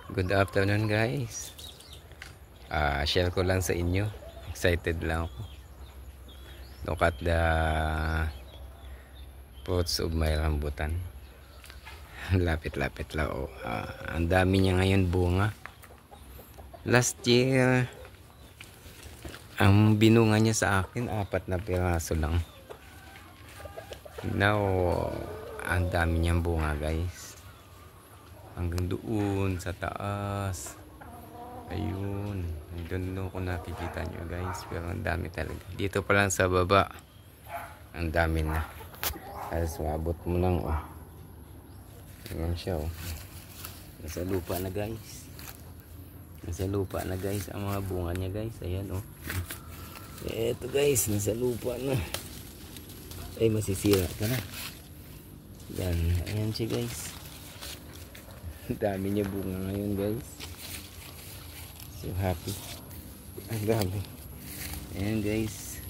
Good afternoon guys. Share ko lang sa inyo. Excited lang ako. Look at the fruits of my rambutan. Lapit-lapit lang. Ang dami niya ngayon bunga. Last year, ang binunga niya sa akin, 4 na piraso lang. Now, ang dami niyang bunga guys. Hanggang doon sa taas. Ayun. I don't know kung nakikita nyo guys. Pero ang dami talaga. Dito pa lang sa baba. Ang dami na. Halos maabot mo lang oh. Ayan siya oh. Nasa lupa na guys. Nasa lupa na guys. Ang mga bunga niya guys. Ayan oh. Eto guys. Nasa lupa na. Ay masisira ka na. Yan. Ayan siya guys. Ang dami niya bunga ngayon guys. So happy. Ang dami. Ayan guys.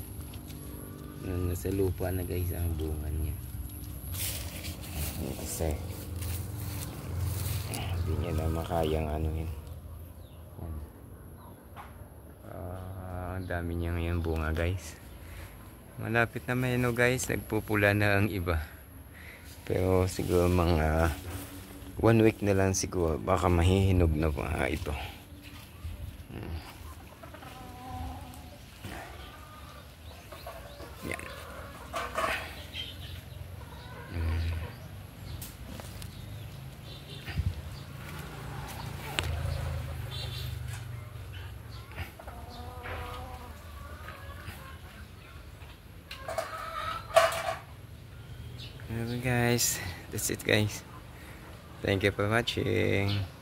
Nasa lupa na guys ang bunga niya. Kasi hindi niya na makayang ano yun. Ang dami niya ngayon bunga guys. Malapit na may ano guys. Nagpupula na ang iba. Pero siguro mga 1 week na lang siguro. Baka mahihinog na pa ito. Yan. Okay guys, that's it guys. Thank you for watching.